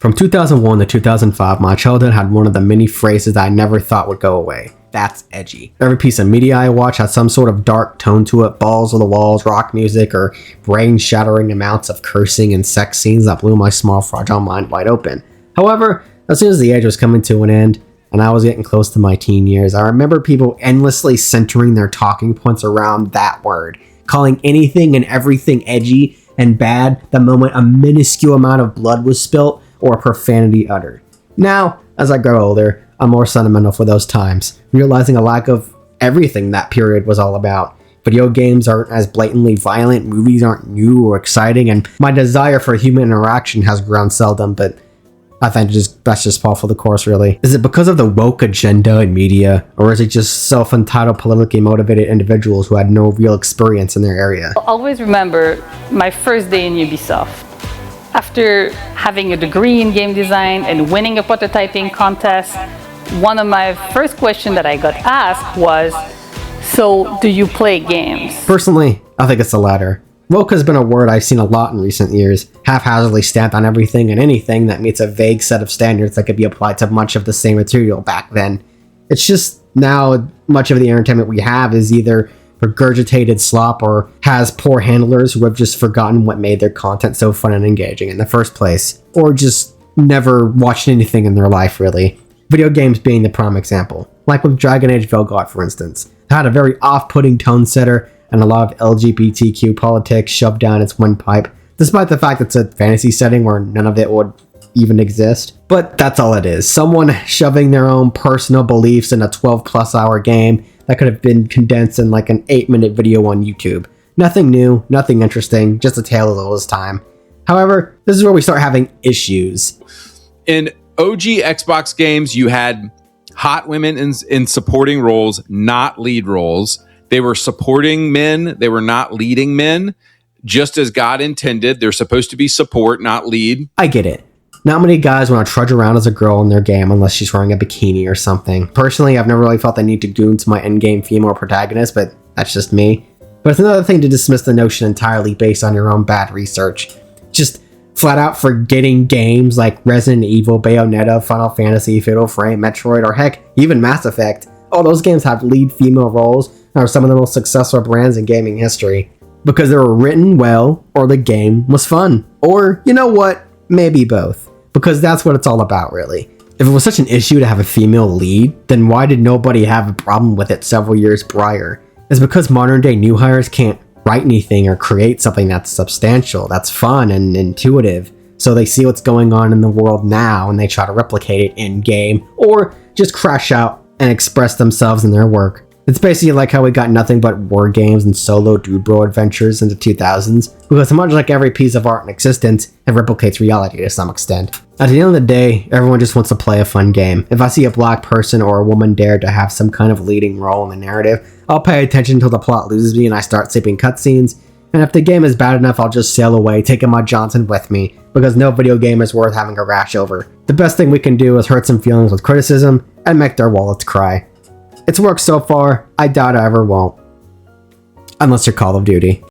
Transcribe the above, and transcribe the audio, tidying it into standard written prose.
From 2001 to 2005, my childhood had one of the many phrases that I never thought would go away. That's edgy. Every piece of media I watch had some sort of dark tone to it, balls to the walls, rock music, or brain-shattering amounts of cursing and sex scenes that blew my small, fragile mind wide open. However, as soon as the age was coming to an end, and I was getting close to my teen years, I remember people endlessly centering their talking points around that word, calling anything and everything edgy and bad the moment a minuscule amount of blood was spilt or profanity uttered. Now, as I grow older, I'm more sentimental for those times, realizing a lack of everything that period was all about. Video games aren't as blatantly violent, movies aren't new or exciting, and my desire for human interaction has grown seldom, but I think that's just par for the course, really. Is it because of the woke agenda in media, or is it just self-entitled, politically motivated individuals who had no real experience in their area? I'll always remember my first day in Ubisoft. After having a degree in game design and winning a prototyping contest, one of my first questions that I got asked was, so do you play games? Personally, I think it's the latter. Woke has been a word I've seen a lot in recent years, haphazardly stamped on everything and anything that meets a vague set of standards that could be applied to much of the same material back then. It's just now much of the entertainment we have is either regurgitated slop or has poor handlers who have just forgotten what made their content so fun and engaging in the first place, or just never watched anything in their life, really. Video games being the prime example, like with Dragon Age Vel'Gott, for instance. It had a very off-putting tone setter and a lot of LGBTQ politics shoved down its windpipe, despite the fact it's a fantasy setting where none of it would even exist. But that's all it is. Someone shoving their own personal beliefs in a 12-plus hour game that could have been condensed in like an 8-minute video on YouTube. Nothing new, nothing interesting, just a tale of old time. However, this is where we start having issues. In OG Xbox games, you had hot women in supporting roles, not lead roles. They were supporting men. They were not leading men. Just as God intended, they're supposed to be support, not lead. I get it. Not many guys want to trudge around as a girl in their game unless she's wearing a bikini or something. Personally, I've never really felt the need to goon to my endgame female protagonist, but that's just me. But it's another thing to dismiss the notion entirely based on your own bad research. Just flat out forgetting games like Resident Evil, Bayonetta, Final Fantasy, Fatal Frame, Metroid, or heck, even Mass Effect. All those games have lead female roles and are some of the most successful brands in gaming history. Because they were written well, or the game was fun. Or, you know what, maybe both. Because that's what it's all about, really. If it was such an issue to have a female lead, then why did nobody have a problem with it several years prior? It's because modern day new hires can't write anything or create something that's substantial, that's fun and intuitive. So they see what's going on in the world now and they try to replicate it in game, or just crash out and express themselves in their work. It's basically like how we got nothing but war games and solo dude bro adventures in the 2000s, because much like every piece of art in existence, it replicates reality to some extent. At the end of the day, everyone just wants to play a fun game. If I see a black person or a woman dare to have some kind of leading role in the narrative, I'll pay attention until the plot loses me and I start skipping cutscenes, and if the game is bad enough, I'll just sail away, taking my Johnson with me, because no video game is worth having a rash over. The best thing we can do is hurt some feelings with criticism and make their wallets cry. It's worked so far, I doubt I ever won't. Unless you're Call of Duty.